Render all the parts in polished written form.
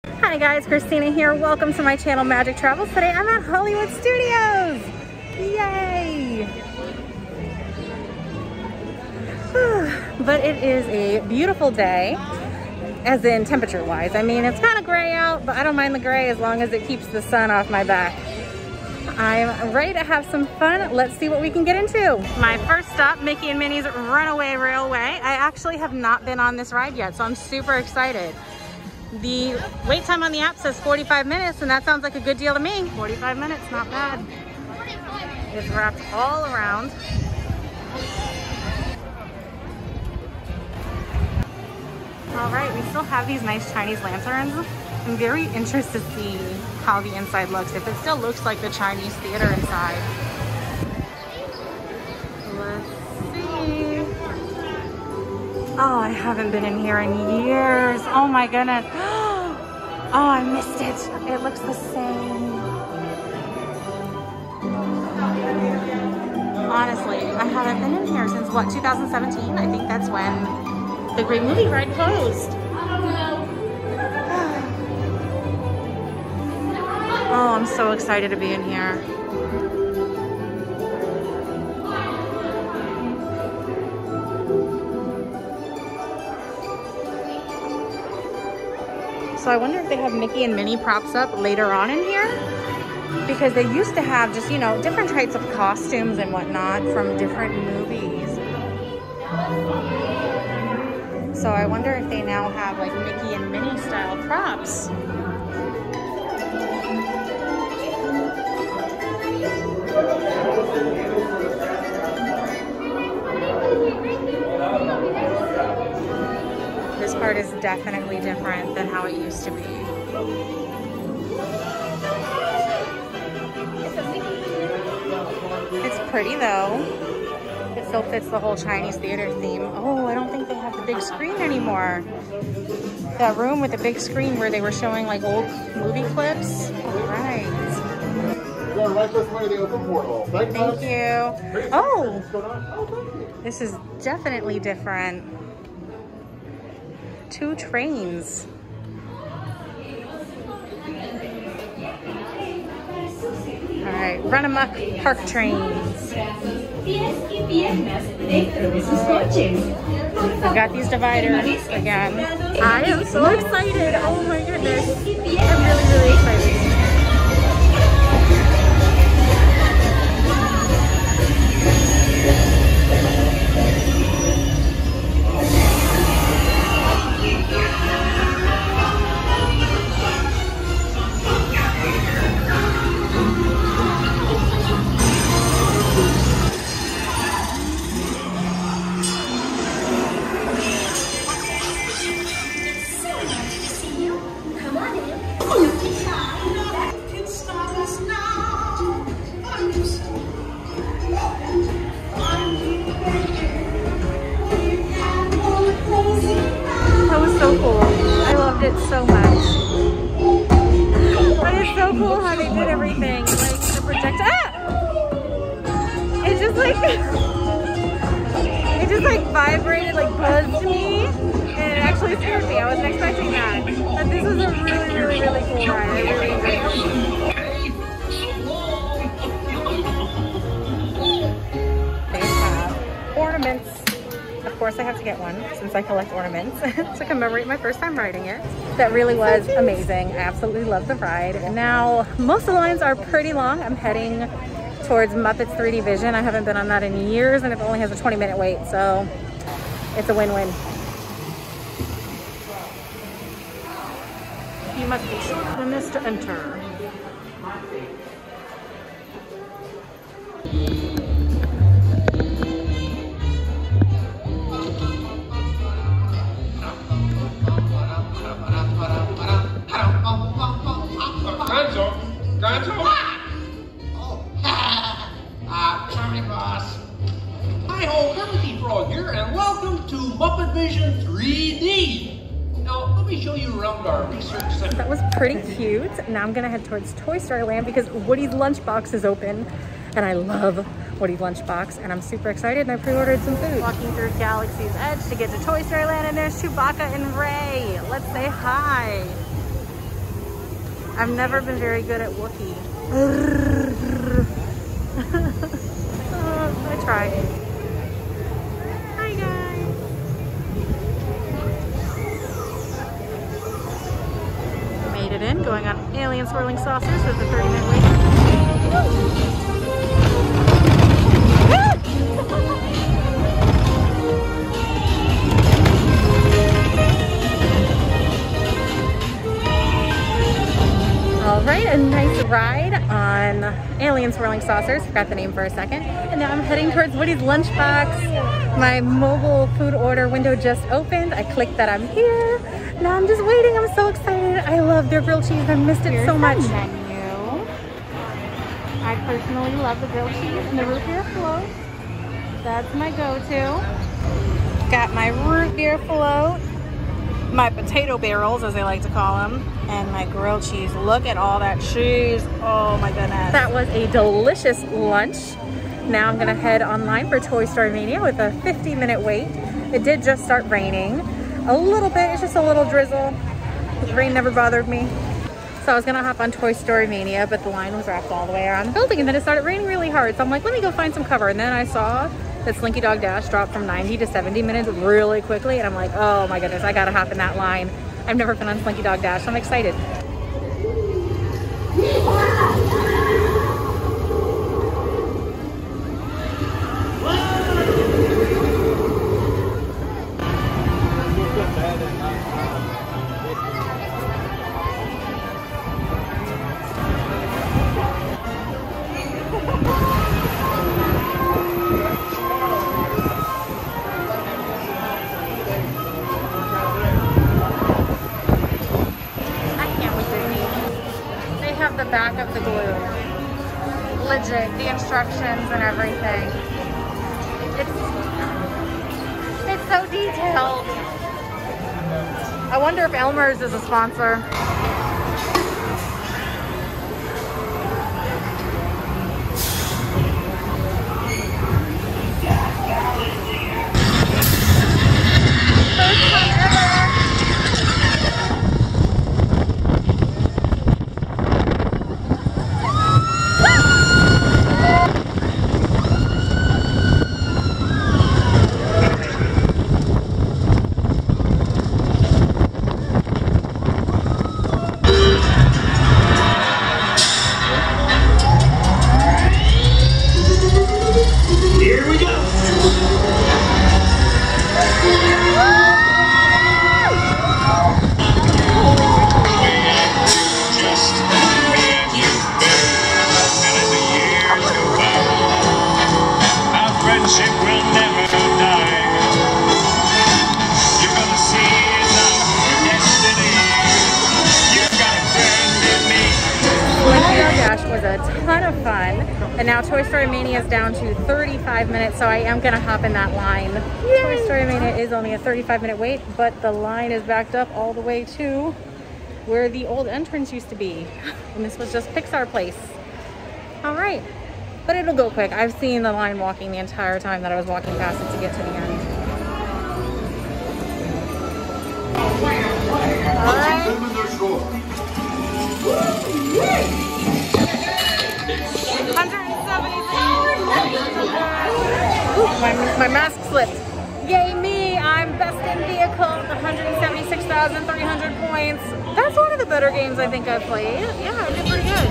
Hi guys, Christina here. Welcome to my channel, Magic Travels. Today I'm at Hollywood Studios. Yay! But it is a beautiful day, as in temperature-wise. I mean, it's kind of gray out, but I don't mind the gray as long as it keeps the sun off my back. I'm ready to have some fun. Let's see what we can get into. My first stop, Mickey and Minnie's Runaway Railway. I actually have not been on this ride yet, so I'm super excited. The wait time on the app says 45 minutes, and that sounds like a good deal to me. 45 minutes, not bad. It's wrapped all around. All right, we still have these nice Chinese lanterns. I'm very interested to see how the inside looks, if it still looks like the Chinese theater inside. Let's see. Oh, I haven't been in here in years. Oh my goodness. Oh, I missed it. It looks the same. Honestly, I haven't been in here since what, 2017? I think that's when the Great Movie Ride closed. Oh, I'm so excited to be in here. So I wonder if they have Mickey and Minnie props up later on in here, because they used to have just, you know, different types of costumes and whatnot from different movies. So I wonder if they now have like Mickey and Minnie style props. This part is definitely different than how it used to be. It's pretty though. It still fits the whole Chinese theater theme. Oh, I don't think they have the big screen anymore. That room with the big screen where they were showing like old movie clips. All right. Going right this way, the open portal. Thank you. Oh, this is definitely different. Two trains. All right, run amok park trains. I've got these dividers again. I am so excited. Oh my goodness. I'm really, really excited. It so much. But it's so cool how they did everything. Like the projector. Ah! It just like vibrated, like buzzed me, and it actually scared me. I wasn't expecting that. But this was a really, really, really cool ride. I really enjoyed it. They have ornaments. Of course I have to get one since I collect ornaments to commemorate my first time riding it. That really was amazing. I absolutely loved the ride. And now most of the lines are pretty long. I'm heading towards Muppets 3D Vision. I haven't been on that in years, and it only has a 20-minute wait, so it's a win-win. You must be shorter than this to enter. Sorry, boss. Hi-ho, Kermit Frog here, and welcome to Muppet Vision 3D. Now, let me show you around our research center. That was pretty cute. Now I'm gonna head towards Toy Story Land because Woody's Lunchbox is open, and I love Woody's Lunchbox, and I'm super excited, and I pre-ordered some food. Walking through Galaxy's Edge to get to Toy Story Land, and there's Chewbacca and Ray. Let's say hi. I've never been very good at Wookiee. I tried. Hi guys. Made it in, going on alien swirling saucers with the 30-minute wait. All right, a nice ride on alien swirling saucers. Forgot the name for a second. And now I'm heading towards Woody's Lunchbox. My mobile food order window just opened. I clicked that I'm here. Now I'm just waiting. I'm so excited. I love their grilled cheese. I missed it so much. Menu. I personally love the grilled cheese and the root beer float. That's my go-to. Got my root beer float, my potato barrels, as they like to call them, and my grilled cheese. Look at all that cheese. Oh my goodness. That was a delicious lunch. Now I'm gonna head online for Toy Story Mania with a 50-minute wait. It did just start raining. A little bit, it's just a little drizzle. The rain never bothered me. So I was gonna hop on Toy Story Mania, but the line was wrapped all the way around the building, and then it started raining really hard. So I'm like, let me go find some cover. And then I saw that Slinky Dog Dash dropped from 90 to 70 minutes really quickly, and I'm like, oh my goodness, I gotta hop in that line. I've never been on Slinky Dog Dash, so I'm excited. The back of the glue, legit, the instructions and everything. It's so detailed. I wonder if Elmer's is a sponsor. First time ever. Was a ton of fun, and now Toy Story Mania is down to 35 minutes, so I am gonna hop in that line. Yay! Toy Story Mania is only a 35-minute wait, but the line is backed up all the way to where the old entrance used to be, and this was just Pixar Place. All right, but it'll go quick. I've seen the line walking the entire time that I was walking past it to get to the end. All right. My mask slipped. Yay me, I'm best in vehicle, 176,300 points. That's one of the better games I think I've played. Yeah, I did pretty good.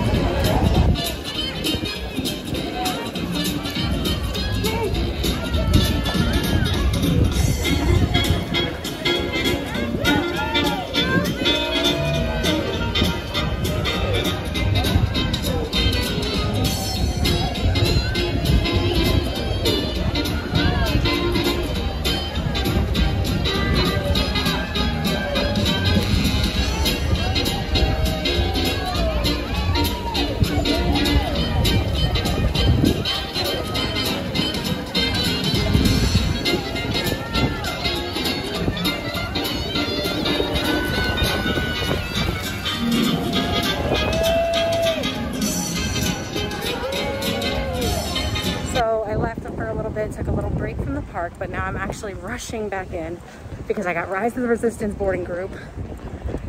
Took a little break from the park, but now I'm actually rushing back in because I got Rise of the Resistance boarding group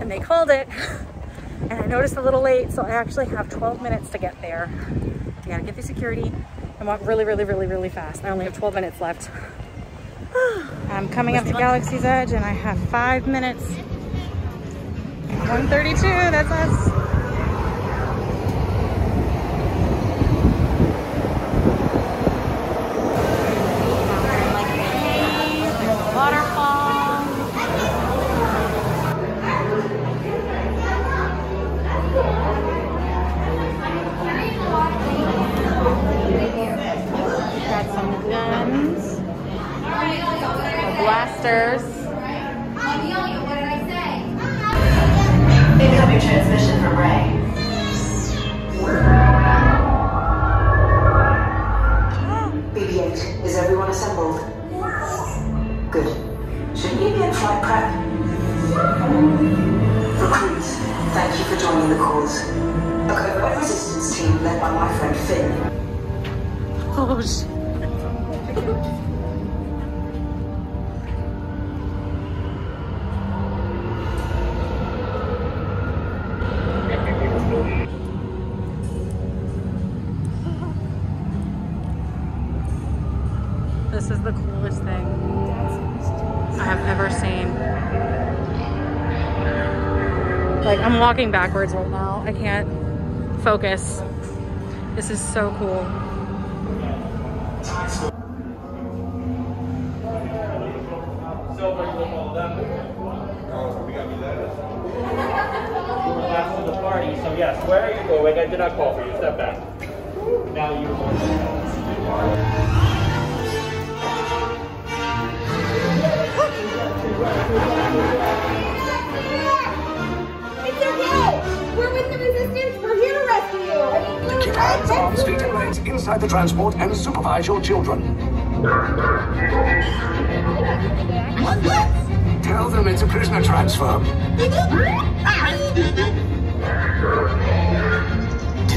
and they called it, And I noticed a little late, so I actually have 12 minutes to get there. I gotta get through security and walk really, really, really, really fast. I only have 12 minutes left. I'm coming up to Galaxy's Edge and I have 5 minutes. 1:32, that's us. There's a waterfall. Got some guns. Blasters. Incoming transmission from Ray. BB-8, is everyone assembled? Good. Shouldn't you be in flight prep? Recruits, thank you for joining the cause. A covert resistance team led by my friend Finn. Oh shit. This is the coolest thing I have ever seen. Like, I'm walking backwards right now. I can't focus. This is so cool. Last to the party, so yes, where are you going? I did not call for you. Step back. Now you It's okay! We're with the resistance. We're here to rescue you. Keep hands, arms, feet, and legs inside the transport and supervise your children. Tell them it's a prisoner transfer. Did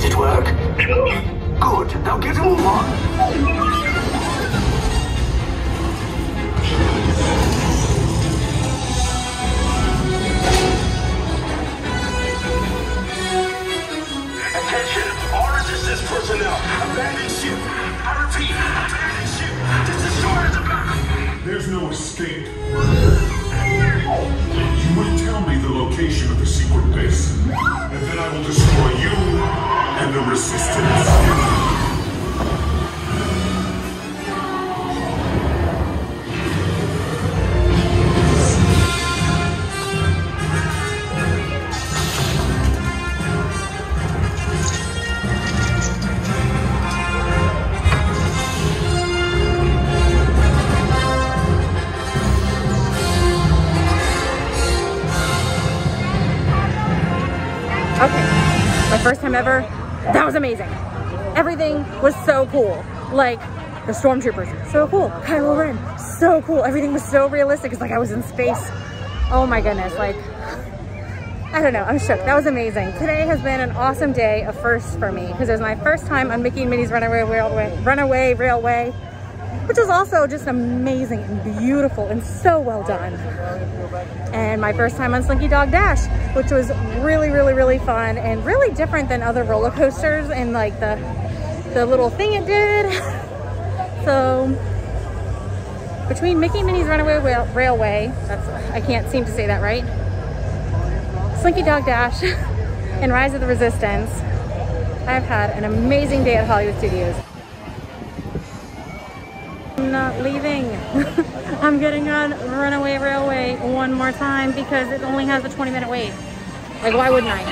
it work? Good. Now get a move on. Attention, all resistance personnel. Abandon ship. I repeat, abandon ship. This destroyer is about. There's no escape. You will tell me the location of the secret base, and then I will destroy you and the resistance. Okay, my first time ever, that was amazing. Everything was so cool. Like, the stormtroopers, so cool. Kylo Ren, so cool. Everything was so realistic. It's like I was in space. Oh my goodness, like, I don't know, I'm shook. That was amazing. Today has been an awesome day of firsts for me because it was my first time on Mickey and Minnie's Runaway Railway, which was also just amazing and beautiful and so well done. And my first time on Slinky Dog Dash, which was really, really, really fun and really different than other roller coasters and like the little thing it did. So between Mickey and Minnie's Runaway Railway, I can't seem to say that right, Slinky Dog Dash, and Rise of the Resistance, I've had an amazing day at Hollywood Studios. I'm not leaving. I'm getting on Runaway Railway one more time because it only has a 20-minute wait. Like, why wouldn't I?